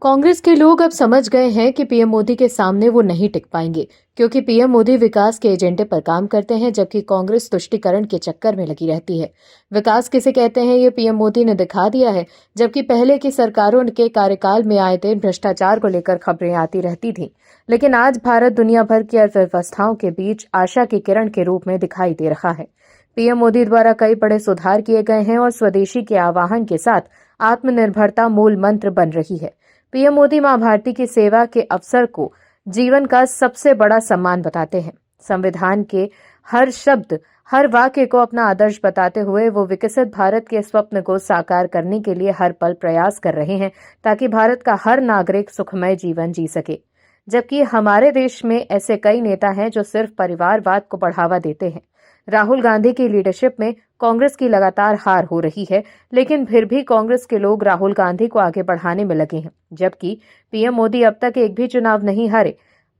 कांग्रेस के लोग अब समझ गए हैं कि पीएम मोदी के सामने वो नहीं टिक पाएंगे, क्योंकि पीएम मोदी विकास के एजेंडे पर काम करते हैं, जबकि कांग्रेस तुष्टीकरण के चक्कर में लगी रहती है। विकास किसे कहते हैं, ये पीएम मोदी ने दिखा दिया है। जबकि पहले की सरकारों के कार्यकाल में आए दिन भ्रष्टाचार को लेकर खबरें आती रहती थीं, लेकिन आज भारत दुनिया भर की अर्थव्यवस्थाओं के बीच आशा की किरण के रूप में दिखाई दे रहा है। पीएम मोदी द्वारा कई बड़े सुधार किए गए हैं और स्वदेशी के आह्वान के साथ आत्मनिर्भरता मूल मंत्र बन रही है। पीएम मोदी मां भारती की सेवा के अवसर को जीवन का सबसे बड़ा सम्मान बताते हैं। संविधान के हर शब्द, हर वाक्य को अपना आदर्श बताते हुए वो विकसित भारत के स्वप्न को साकार करने के लिए हर पल प्रयास कर रहे हैं, ताकि भारत का हर नागरिक सुखमय जीवन जी सके। जबकि हमारे देश में ऐसे कई नेता हैं जो सिर्फ परिवारवाद को बढ़ावा देते हैं। राहुल गांधी की लीडरशिप में कांग्रेस की लगातार हार हो रही है, लेकिन फिर भी कांग्रेस के लोग राहुल गांधी को आगे बढ़ाने में लगे हैं। जबकि पीएम मोदी अब तक एक भी चुनाव नहीं हारे,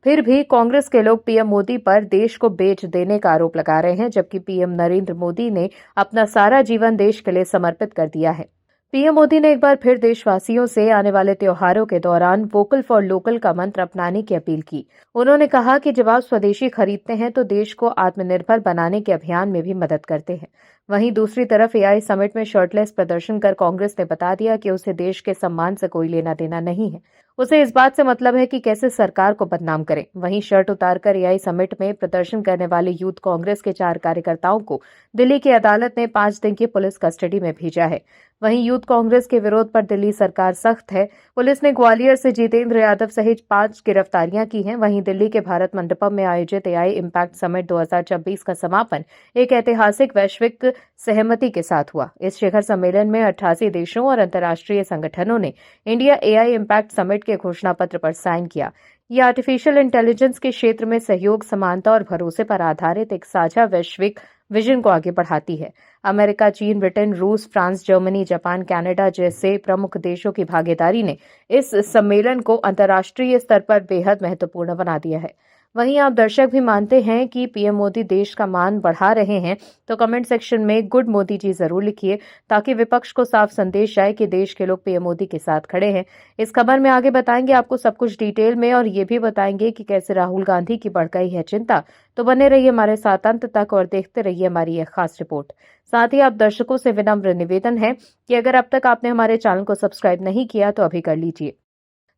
फिर भी कांग्रेस के लोग पीएम मोदी पर देश को बेच देने का आरोप लगा रहे हैं, जबकि पीएम नरेंद्र मोदी ने अपना सारा जीवन देश के लिए समर्पित कर दिया है। पीएम मोदी ने एक बार फिर देशवासियों से आने वाले त्योहारों के दौरान वोकल फॉर लोकल का मंत्र अपनाने की अपील की। उन्होंने कहा कि जब आप स्वदेशी खरीदते हैं तो देश को आत्मनिर्भर बनाने के अभियान में भी मदद करते हैं। वहीं दूसरी तरफ एआई समिट में शर्टलेस प्रदर्शन कर कांग्रेस ने बता दिया कि उसे देश के सम्मान से कोई लेना देना नहीं है। उसे इस बात से मतलब है कि कैसे सरकार को बदनाम करें। वहीं शर्ट उतारकर एआई समिट में प्रदर्शन करने वाले यूथ कांग्रेस के 4 कार्यकर्ताओं को दिल्ली की अदालत ने 5 दिन की पुलिस कस्टडी में भेजा है। वहीं यूथ कांग्रेस के विरोध पर दिल्ली सरकार सख्त है। पुलिस ने ग्वालियर से जितेंद्र यादव सहित 5 गिरफ्तारियां की हैं। वहीं दिल्ली के भारत मंडपम में आयोजित एआई इम्पैक्ट समिट 2026 का समापन एक ऐतिहासिक वैश्विक सहमति के साथ हुआ। इस शिखर सम्मेलन में 88 देशों और अंतर्राष्ट्रीय संगठनों ने इंडिया एआई इम्पैक्ट समिट के घोषणा पत्र पर साइन किया। ये आर्टिफिशियल इंटेलिजेंस के क्षेत्र में सहयोग, समानता और भरोसे पर आधारित एक साझा वैश्विक विजन को आगे बढ़ाती है। अमेरिका, चीन, ब्रिटेन, रूस, फ्रांस, जर्मनी, जापान, कनाडा जैसे प्रमुख देशों की भागीदारी ने इस सम्मेलन को अंतर्राष्ट्रीय स्तर पर बेहद महत्वपूर्ण बना दिया है। वहीं आप दर्शक भी मानते हैं कि पीएम मोदी देश का मान बढ़ा रहे हैं, तो कमेंट सेक्शन में गुड मोदी जी जरूर लिखिए, ताकि विपक्ष को साफ संदेश जाए कि देश के लोग पीएम मोदी के साथ खड़े हैं। इस खबर में आगे बताएंगे आपको सब कुछ डिटेल में, और ये भी बताएंगे कि कैसे राहुल गांधी की बढ़ गई है चिंता। तो बने रहिए हमारे साथ अंत तक और देखते रहिए हमारी यह खास रिपोर्ट। साथ ही आप दर्शकों से विनम्र निवेदन है कि अगर अब तक आपने हमारे चैनल को सब्सक्राइब नहीं किया तो अभी कर लीजिए।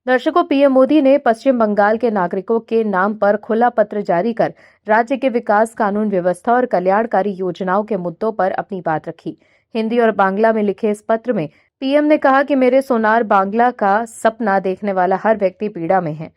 दर्शकों, पीएम मोदी ने पश्चिम बंगाल के नागरिकों के नाम पर खुला पत्र जारी कर राज्य के विकास, कानून व्यवस्था और कल्याणकारी योजनाओं के मुद्दों पर अपनी बात रखी। हिंदी और बांग्ला में लिखे इस पत्र में पीएम ने कहा कि मेरे सोनार बांग्ला का सपना देखने वाला हर व्यक्ति पीड़ा में है।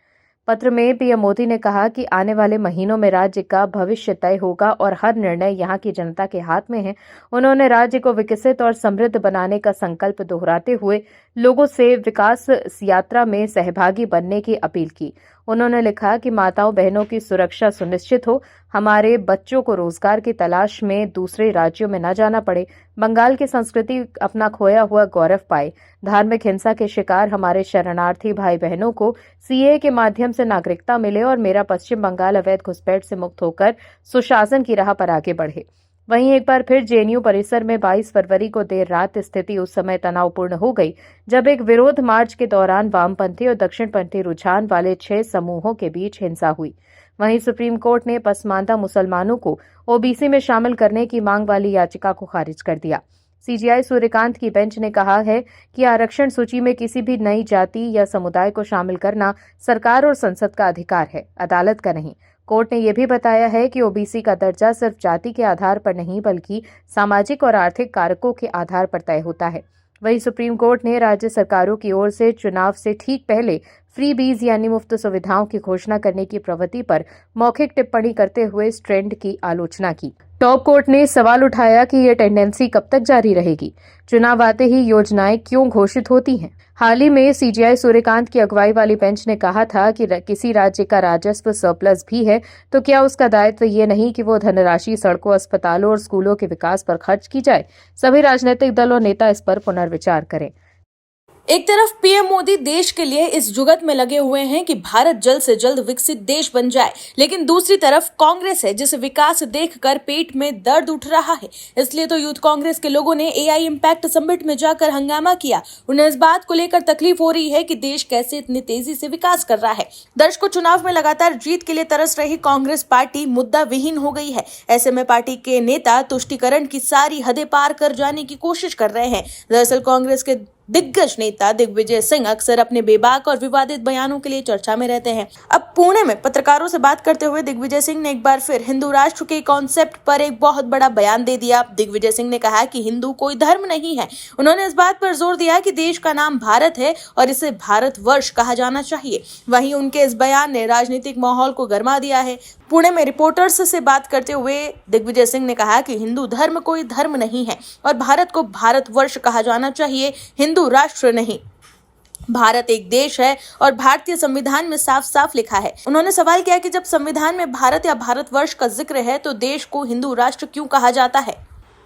पत्र में पीएम मोदी ने कहा कि आने वाले महीनों में राज्य का भविष्य तय होगा और हर निर्णय यहां की जनता के हाथ में है। उन्होंने राज्य को विकसित और समृद्ध बनाने का संकल्प दोहराते हुए लोगों से विकास यात्रा में सहभागी बनने की अपील की। उन्होंने लिखा कि माताओं बहनों की सुरक्षा सुनिश्चित हो, हमारे बच्चों को रोजगार की तलाश में दूसरे राज्यों में न जाना पड़े, बंगाल की संस्कृति अपना खोया हुआ गौरव पाए, धार्मिक हिंसा के शिकार हमारे शरणार्थी भाई बहनों को सीएए के माध्यम से नागरिकता मिले और मेरा पश्चिम बंगाल अवैध घुसपैठ से मुक्त होकर सुशासन की राह पर आगे बढ़े। वहीं एक बार फिर जेएनयू परिसर में 22 फरवरी को देर रात स्थिति उस समय तनावपूर्ण हो गई जब एक विरोध मार्च के दौरान वामपंथी और दक्षिणपंथी रुझान वाले 6 समूहों के बीच हिंसा हुई। वहीं सुप्रीम कोर्ट ने पसमानदा मुसलमानों को ओबीसी में शामिल करने की मांग वाली याचिका को खारिज कर दिया। सीजेआई सूर्यकांत की बेंच ने कहा है कि आरक्षण सूची में किसी भी नई जाति या समुदाय को शामिल करना सरकार और संसद का अधिकार है, अदालत का नहीं। कोर्ट ने यह भी बताया है कि ओबीसी का दर्जा सिर्फ जाति के आधार पर नहीं बल्कि सामाजिक और आर्थिक कारकों के आधार पर तय होता है। वहीं सुप्रीम कोर्ट ने राज्य सरकारों की ओर से चुनाव से ठीक पहले फ्री बीज यानी मुफ्त सुविधाओं की घोषणा करने की प्रवृत्ति पर मौखिक टिप्पणी करते हुए इस ट्रेंड की आलोचना की। टॉप कोर्ट ने सवाल उठाया कि यह टेंडेंसी कब तक जारी रहेगी? चुनाव आते ही योजनाएं क्यों घोषित होती हैं? हाल ही में सीजेआई सूर्यकांत की अगुवाई वाली बेंच ने कहा था कि किसी राज्य का राजस्व सरप्लस भी है तो क्या उसका दायित्व ये नहीं कि वो धनराशि सड़कों, अस्पतालों और स्कूलों के विकास पर खर्च की जाए? सभी राजनीतिक दल और नेता इस पर पुनर्विचार करें। एक तरफ पीएम मोदी देश के लिए इस जुगत में लगे हुए हैं कि भारत जल्द से जल्द विकसित देश बन जाए, लेकिन दूसरी तरफ कांग्रेस है जिसे विकास देखकर पेट में दर्द उठ रहा है। इसलिए तो यूथ कांग्रेस के लोगों ने एआई इम्पैक्ट समिट में जाकर हंगामा किया। उन्हें इस बात को लेकर तकलीफ हो रही है कि देश कैसे इतनी तेजी से विकास कर रहा है। दर्शकों, चुनाव में लगातार जीत के लिए तरस रही कांग्रेस पार्टी मुद्दा विहीन हो गई है। ऐसे में पार्टी के नेता तुष्टीकरण की सारी हदें पार कर जाने की कोशिश कर रहे हैं। दरअसल कांग्रेस के दिग्गज नेता दिग्विजय सिंह अक्सर अपने बेबाक और विवादित बयानों के लिए चर्चा में रहते हैं। अब पुणे में पत्रकारों से बात करते हुए दिग्विजय सिंह ने एक बार फिर हिंदू राष्ट्र के कॉन्सेप्ट पर एक बहुत बड़ा बयान दे दिया। दिग्विजय सिंह ने कहा कि हिंदू कोई धर्म नहीं है। उन्होंने इस बात पर जोर दिया कि देश का नाम भारत है और इसे भारतवर्ष कहा जाना चाहिए। वहीं उनके इस बयान ने राजनीतिक माहौल को गर्मा दिया है। पुणे में रिपोर्टर्स से बात करते हुए दिग्विजय सिंह ने कहा कि हिंदू धर्म कोई धर्म नहीं है और भारत को भारतवर्ष कहा जाना चाहिए, हिंदू राष्ट्र नहीं। भारत एक देश है और भारतीय संविधान में साफ साफ लिखा है। उन्होंने सवाल किया कि जब संविधान में भारत या भारतवर्ष का जिक्र है तो देश को हिंदू राष्ट्र क्यों कहा जाता है।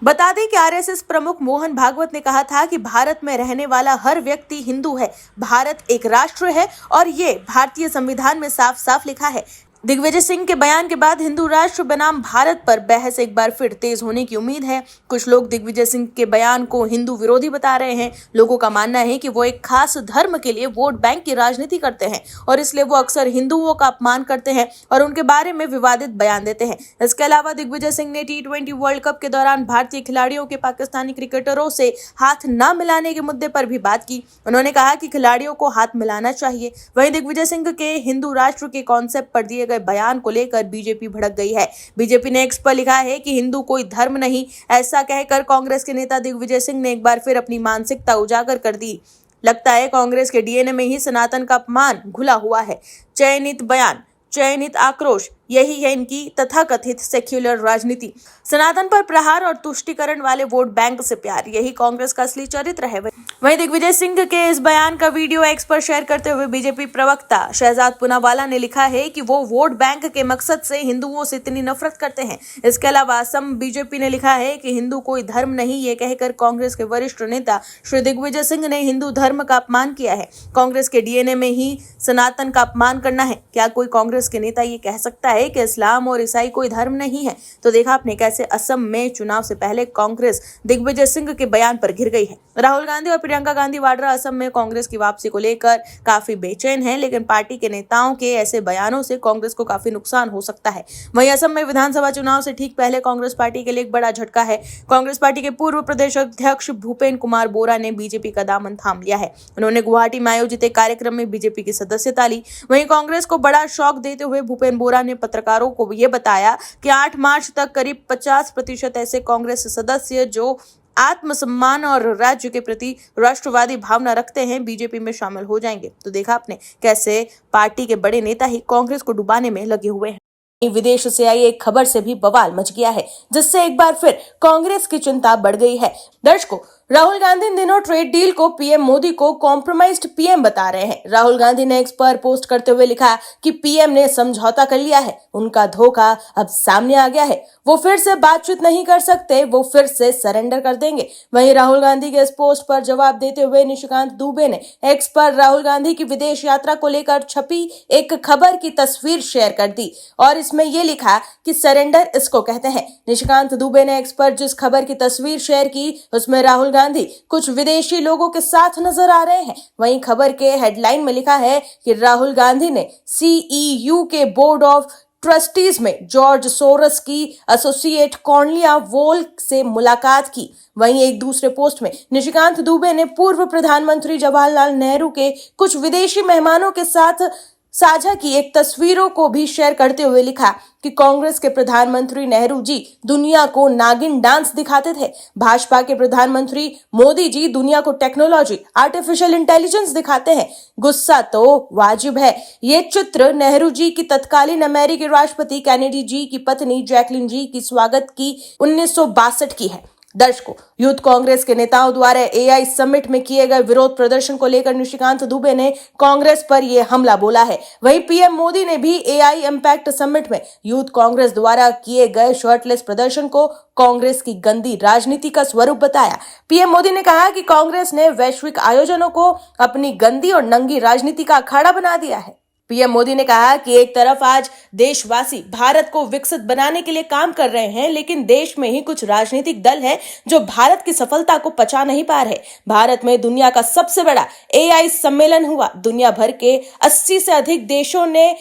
बता दें कि आरएसएस प्रमुख मोहन भागवत ने कहा था कि भारत में रहने वाला हर व्यक्ति हिंदू है। भारत एक राष्ट्र है और ये भारतीय संविधान में साफ साफ लिखा है। दिग्विजय सिंह के बयान के बाद हिंदू राष्ट्र बनाम भारत पर बहस एक बार फिर तेज होने की उम्मीद है। कुछ लोग दिग्विजय सिंह के बयान को हिंदू विरोधी बता रहे हैं। लोगों का मानना है कि वो एक खास धर्म के लिए वोट बैंक की राजनीति करते हैं और इसलिए वो अक्सर हिंदुओं का अपमान करते हैं और उनके बारे में विवादित बयान देते हैं। इसके अलावा दिग्विजय सिंह ने T20 वर्ल्ड कप के दौरान भारतीय खिलाड़ियों के पाकिस्तानी क्रिकेटरों से हाथ न मिलाने के मुद्दे पर भी बात की। उन्होंने कहा कि खिलाड़ियों को हाथ मिलाना चाहिए। वहीं दिग्विजय सिंह के हिंदू राष्ट्र के कॉन्सेप्ट पर दिए बयान को लेकर बीजेपी भड़क गई है। बीजेपी ने एक्स पर लिखा है कि हिंदू कोई धर्म नहीं। ऐसा कहकर कांग्रेस के नेता दिग्विजय सिंह ने एक बार फिर अपनी मानसिकता उजागर कर दी। लगता है कांग्रेस के डीएनए में ही सनातन का अपमान घुला हुआ है। चयनित बयान, चयनित आक्रोश, यही है इनकी तथाकथित सेक्युलर राजनीति। सनातन पर प्रहार और तुष्टीकरण वाले वोट बैंक से प्यार, यही कांग्रेस का असली चरित्र है। वहीं दिग्विजय सिंह के इस बयान का वीडियो एक्स पर शेयर करते हुए बीजेपी प्रवक्ता शहजाद पूनावाला ने लिखा है कि वो वोट बैंक के मकसद से हिंदुओं से इतनी नफरत करते हैं। इसके अलावा असम बीजेपी ने लिखा है कि हिंदू कोई धर्म नहीं। ये कहकर कांग्रेस के वरिष्ठ नेता श्री दिग्विजय सिंह ने हिंदू धर्म का अपमान किया है। कांग्रेस के डीएनए में ही सनातन का अपमान करना है। क्या कोई कांग्रेस के नेता ये कह सकता है कि इस्लाम और ईसाई कोई धर्म नहीं है? तो देखा आपने कैसे असम में चुनाव से पहले कांग्रेस दिग्विजय सिंह के बयान पर घिर गई है। राहुल गांधी और प्रियंका गांधी वाड्रा असम में कांग्रेस की वापसी को लेकर काफी बेचैन हैं, लेकिन पार्टी के नेताओं के ऐसे बयानों से कांग्रेस को काफी नुकसान हो सकता है। वहीं असम में विधानसभा चुनाव से ठीक पहले कांग्रेस पार्टी के लिए एक बड़ा झटका है। कांग्रेस पार्टी के पूर्व प्रदेश अध्यक्ष भूपेन कुमार बोरा ने बीजेपी का दामन थाम लिया है। उन्होंने गुवाहाटी में आयोजित एक कार्यक्रम में बीजेपी की सदस्यता ली। वहीं कांग्रेस को बड़ा शॉक देते हुए भूपेन बोरा ने पत्रकारों को यह बताया कि 8 मार्च तक करीब 50% ऐसे कांग्रेस सदस्य जो आत्मसम्मान और राज्य के प्रति राष्ट्रवादी भावना रखते हैं बीजेपी में शामिल हो जाएंगे। तो देखा आपने कैसे पार्टी के बड़े नेता ही कांग्रेस को डुबाने में लगे हुए हैं। विदेश से आई एक खबर से भी बवाल मच गया है, जिससे एक बार फिर कांग्रेस की चिंता बढ़ गई है। दर्शकों, राहुल गांधी इन दिनों ट्रेड डील को पीएम मोदी को कॉम्प्रोमाइज्ड पीएम बता रहे हैं। राहुल गांधी ने एक्स पर पोस्ट करते हुए लिखा कि पीएम ने समझौता कर लिया है, उनका धोखा अब सामने आ गया है, वो फिर से बातचीत नहीं कर सकते, वो फिर से सरेंडर कर देंगे। वहीं राहुल गांधी के इस पोस्ट पर जवाब देते हुए निशिकांत दुबे ने एक्स पर राहुल गांधी की विदेश यात्रा को लेकर छपी एक खबर की तस्वीर शेयर कर दी और इसमें ये लिखा कि सरेंडर इसको कहते हैं। निशिकांत दुबे ने एक्स पर जिस खबर की तस्वीर शेयर की उसमें राहुल गांधी कुछ विदेशी लोगों के साथ नजर आ रहे हैं। वहीं खबर के हेडलाइन में लिखा है कि राहुल गांधी ने सीईयू के बोर्ड ऑफ ट्रस्टीज में जॉर्ज सोरस की एसोसिएट कॉर्नेलिया वोल्क से मुलाकात की। वहीं एक दूसरे पोस्ट में निशिकांत दुबे ने पूर्व प्रधानमंत्री जवाहरलाल नेहरू के कुछ विदेशी मेहमानों के साथ साझा की एक तस्वीरों को भी शेयर करते हुए लिखा कि कांग्रेस के प्रधानमंत्री नेहरू जी दुनिया को नागिन डांस दिखाते थे, भाजपा के प्रधानमंत्री मोदी जी दुनिया को टेक्नोलॉजी, आर्टिफिशियल इंटेलिजेंस दिखाते हैं। गुस्सा तो वाजिब है। ये चित्र नेहरू जी की तत्कालीन अमेरिकी राष्ट्रपति कैनेडी जी की पत्नी जैकलिन जी की स्वागत की 1962 की है। दर्शकों, यूथ कांग्रेस के नेताओं द्वारा एआई समिट में किए गए विरोध प्रदर्शन को लेकर निशिकांत दुबे ने कांग्रेस पर यह हमला बोला है। वहीं पीएम मोदी ने भी एआई इम्पैक्ट समिट में यूथ कांग्रेस द्वारा किए गए शर्टलेस प्रदर्शन को कांग्रेस की गंदी राजनीति का स्वरूप बताया। पीएम मोदी ने कहा कि कांग्रेस ने वैश्विक आयोजनों को अपनी गंदी और नंगी राजनीति का अखाड़ा बना दिया है। पीएम मोदी ने कहा कि एक तरफ आज देशवासी भारत को विकसित बनाने के लिए काम कर रहे हैं, लेकिन देश में ही कुछ राजनीतिक दल हैं जो भारत की सफलता को पचा नहीं पा रहे। भारत में दुनिया का सबसे बड़ा एआई सम्मेलन हुआ। दुनिया भर के 80 से अधिक देशों ने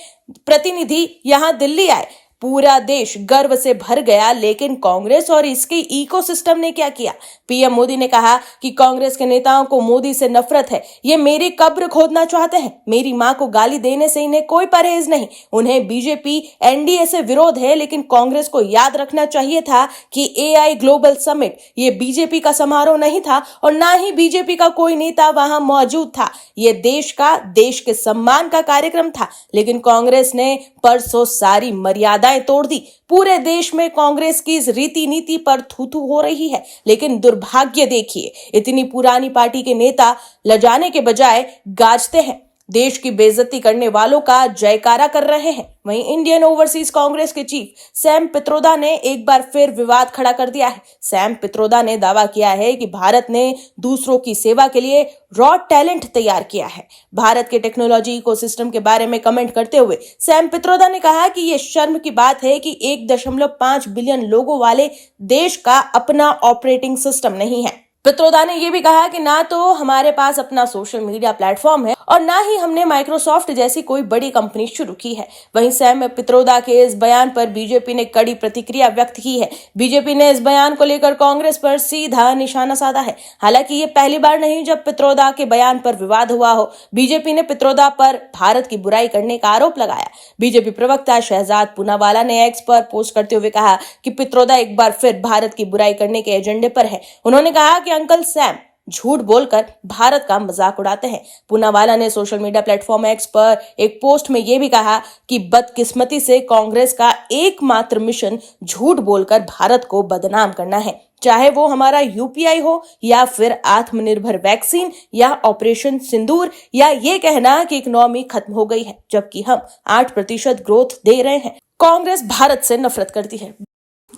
प्रतिनिधि यहां दिल्ली आए। पूरा देश गर्व से भर गया, लेकिन कांग्रेस और इसके इकोसिस्टम ने क्या किया? पीएम मोदी ने कहा कि कांग्रेस के नेताओं को मोदी से नफरत है। ये मेरी कब्र खोदना चाहते हैं। मेरी मां को गाली देने से इन्हें कोई परहेज नहीं। उन्हें बीजेपी एनडीए से विरोध है, लेकिन कांग्रेस को याद रखना चाहिए था कि एआई ग्लोबल समिट ये बीजेपी का समारोह नहीं था और ना ही बीजेपी का कोई नेता वहां मौजूद था। ये देश के सम्मान का कार्यक्रम था, लेकिन कांग्रेस ने परसों सारी मर्यादा तोड़ दी। पूरे देश में कांग्रेस की इस रीति नीति पर थू-थू हो रही है, लेकिन दुर्भाग्य देखिए, इतनी पुरानी पार्टी के नेता लजाने के बजाय गाजते हैं। देश की बेइज्जती करने वालों का जयकारा कर रहे हैं। वहीं इंडियन ओवरसीज कांग्रेस के चीफ सैम पित्रोदा ने एक बार फिर विवाद खड़ा कर दिया है। सैम पित्रोदा ने दावा किया है कि भारत ने दूसरों की सेवा के लिए रॉ टैलेंट तैयार किया है। भारत के टेक्नोलॉजी इकोसिस्टम के बारे में कमेंट करते हुए सैम पित्रोदा ने कहा कि यह शर्म की बात है कि 1.5 बिलियन लोगों वाले देश का अपना ऑपरेटिंग सिस्टम नहीं है। पित्रोदा ने यह भी कहा कि ना तो हमारे पास अपना सोशल मीडिया प्लेटफॉर्म है और ना ही हमने माइक्रोसॉफ्ट जैसी कोई बड़ी कंपनी शुरू की है। वहीं सैम पित्रोदा के इस बयान पर बीजेपी ने कड़ी प्रतिक्रिया व्यक्त की है। बीजेपी ने इस बयान को लेकर कांग्रेस पर सीधा निशाना साधा है। हालांकि ये पहली बार नहीं जब पित्रोदा के बयान पर विवाद हुआ हो। बीजेपी ने पित्रोदा पर भारत की बुराई करने का आरोप लगाया। बीजेपी प्रवक्ता शहजाद पूनावाला ने एक्स पर पोस्ट करते हुए कहा कि पित्रोदा एक बार फिर भारत की बुराई करने के एजेंडे पर है। उन्होंने कहा कि अंकल सैम झूठ बोलकर भारत का मजाक उड़ाते हैं। पूनावाला ने सोशल मीडिया प्लेटफॉर्म एक्स पर एक पोस्ट में यह भी कहा कि बदकिस्मती से कांग्रेस का एकमात्र मिशन झूठ बोलकर भारत को बदनाम करना है, चाहे वो हमारा यूपीआई हो या फिर आत्मनिर्भर वैक्सीन या ऑपरेशन सिंदूर या ये कहना कि इकोनॉमी खत्म हो गई है जबकि हम 8% ग्रोथ दे रहे हैं। कांग्रेस भारत से नफरत करती है।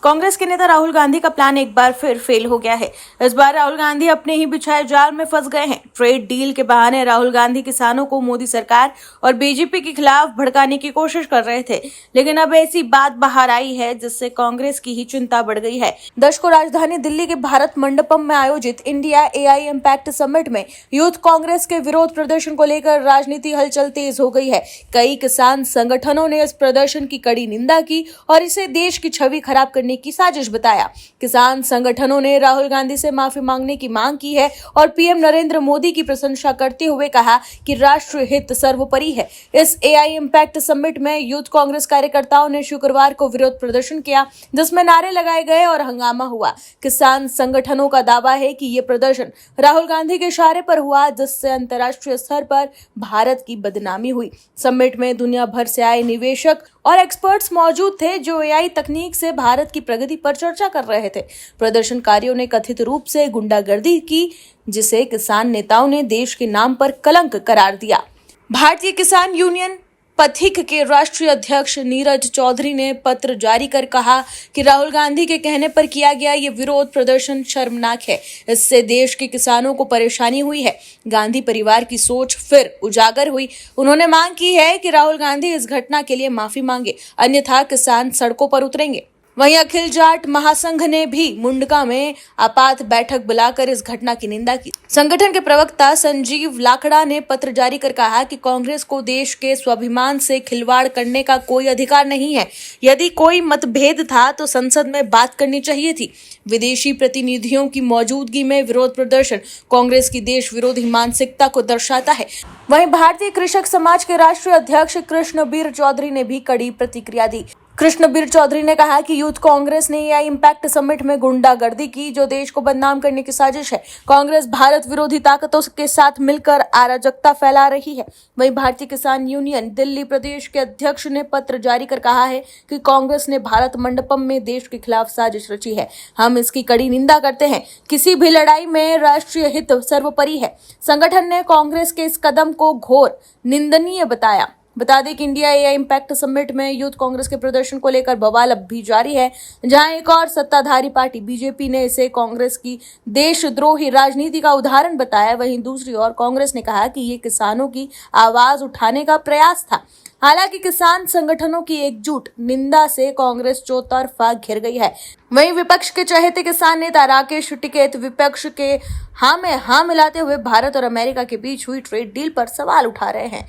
कांग्रेस के नेता राहुल गांधी का प्लान एक बार फिर फेल हो गया है। इस बार राहुल गांधी अपने ही बिछाए जाल में फंस गए हैं। ट्रेड डील के बहाने राहुल गांधी किसानों को मोदी सरकार और बीजेपी के खिलाफ भड़काने की कोशिश कर रहे थे, लेकिन अब ऐसी बात बाहर आई है जिससे कांग्रेस की ही चिंता बढ़ गई है। दर्शकों, राजधानी दिल्ली के भारत मंडपम में आयोजित इंडिया एआई इम्पैक्ट समिट में यूथ कांग्रेस के विरोध प्रदर्शन को लेकर राजनीति हलचल तेज हो गई है। कई किसान संगठनों ने इस प्रदर्शन की कड़ी निंदा की और इसे देश की छवि खराब करने की साजिश बताया। किसान संगठनों ने राहुल गांधी से माफी मांगने की मांग की है और पीएम नरेंद्र मोदी की प्रशंसा करते हुए कहा कि राष्ट्रीय हित सर्वोपरि है। इस एआई इम्पैक्ट समिट में यूथ कांग्रेस कार्यकर्ताओं ने शुक्रवार को विरोध प्रदर्शन किया, जिसमें नारे लगाए गए और हंगामा हुआ। किसान संगठनों का दावा है कि ये प्रदर्शन राहुल गांधी के इशारे पर हुआ, जिससे अंतर्राष्ट्रीय स्तर पर भारत की बदनामी हुई। समिट में दुनिया भर से आए निवेशक और एक्सपर्ट्स मौजूद थे जो एआई तकनीक से भारत की प्रगति पर चर्चा कर रहे थे। प्रदर्शनकारियों ने कथित रूप से गुंडागर्दी की, जिसे किसान नेताओं ने देश के नाम पर कलंक करार दिया। भारतीय किसान यूनियन पथिक के राष्ट्रीय अध्यक्ष नीरज चौधरी ने पत्र जारी कर कहा कि राहुल गांधी के कहने पर किया गया ये विरोध प्रदर्शन शर्मनाक है। इससे देश के किसानों को परेशानी हुई है। गांधी परिवार की सोच फिर उजागर हुई। उन्होंने मांग की है कि राहुल गांधी इस घटना के लिए माफी मांगे, अन्यथा किसान सड़कों पर उतरेंगे। वहीं अखिल जाट महासंघ ने भी मुंडका में आपात बैठक बुलाकर इस घटना की निंदा की। संगठन के प्रवक्ता संजीव लाखड़ा ने पत्र जारी कर कहा कि कांग्रेस को देश के स्वाभिमान से खिलवाड़ करने का कोई अधिकार नहीं है। यदि कोई मतभेद था तो संसद में बात करनी चाहिए थी। विदेशी प्रतिनिधियों की मौजूदगी में विरोध प्रदर्शन कांग्रेस की देश विरोधी मानसिकता को दर्शाता है। वहीं भारतीय कृषक समाज के राष्ट्रीय अध्यक्ष कृष्णबीर चौधरी ने भी कड़ी प्रतिक्रिया दी। कृष्णबीर चौधरी ने कहा कि यूथ कांग्रेस ने एआई इम्पैक्ट समिट में गुंडागर्दी की, जो देश को बदनाम करने की साजिश है। कांग्रेस भारत विरोधी ताकतों के साथ मिलकर अराजकता फैला रही है। वहीं भारतीय किसान यूनियन दिल्ली प्रदेश के अध्यक्ष ने पत्र जारी कर कहा है कि कांग्रेस ने भारत मंडपम में देश के खिलाफ साजिश रची है। हम इसकी कड़ी निंदा करते हैं। किसी भी लड़ाई में राष्ट्रीय हित सर्वोपरि है। संगठन ने कांग्रेस के इस कदम को घोर निंदनीय बताया। बता दें कि इंडिया एआई इम्पैक्ट समिट में यूथ कांग्रेस के प्रदर्शन को लेकर बवाल अब भी जारी है, जहां एक और सत्ताधारी पार्टी बीजेपी ने इसे कांग्रेस की देशद्रोही राजनीति का उदाहरण बताया। वहीं दूसरी ओर कांग्रेस ने कहा कि ये किसानों की आवाज उठाने का प्रयास था। हालांकि किसान संगठनों की एकजुट निंदा से कांग्रेस चौतरफा घिर गई है। वहीं विपक्ष के चहेते किसान नेता राकेश टिकैत विपक्ष के हाँ में हाँ मिलाते हुए भारत और अमेरिका के बीच हुई ट्रेड डील पर सवाल उठा रहे हैं।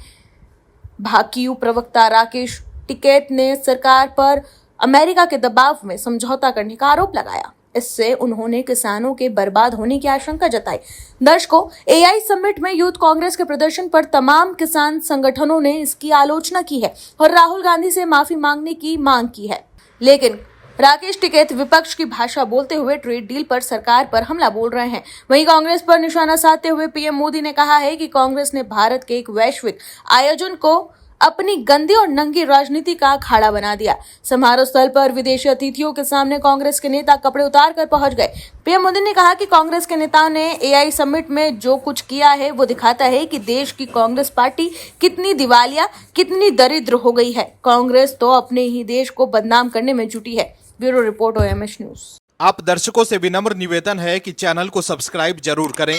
भाकियू प्रवक्ता राकेश टिकैत ने सरकार पर अमेरिका के दबाव में समझौता करने का आरोप लगाया। इससे उन्होंने किसानों के बर्बाद होने की आशंका जताई। दर्शकों, एआई समिट में यूथ कांग्रेस के प्रदर्शन पर तमाम किसान संगठनों ने इसकी आलोचना की है और राहुल गांधी से माफी मांगने की मांग की है। लेकिन राकेश टिकैत विपक्ष की भाषा बोलते हुए ट्रेड डील पर सरकार पर हमला बोल रहे हैं। वहीं कांग्रेस पर निशाना साधते हुए पीएम मोदी ने कहा है कि कांग्रेस ने भारत के एक वैश्विक आयोजन को अपनी गंदी और नंगी राजनीति का अखाड़ा बना दिया। समारोह स्थल पर विदेशी अतिथियों के सामने कांग्रेस के नेता कपड़े उतार कर पहुंच गए। पीएम मोदी ने कहा कि कांग्रेस के नेताओं ने एआई समिट में जो कुछ किया है वो दिखाता है कि देश की कांग्रेस पार्टी कितनी दिवालिया, कितनी दरिद्र हो गई है। कांग्रेस तो अपने ही देश को बदनाम करने में जुटी है। Bureau report OMH news. आप दर्शकों से विनम्र निवेदन है कि चैनल को सब्सक्राइब जरूर करें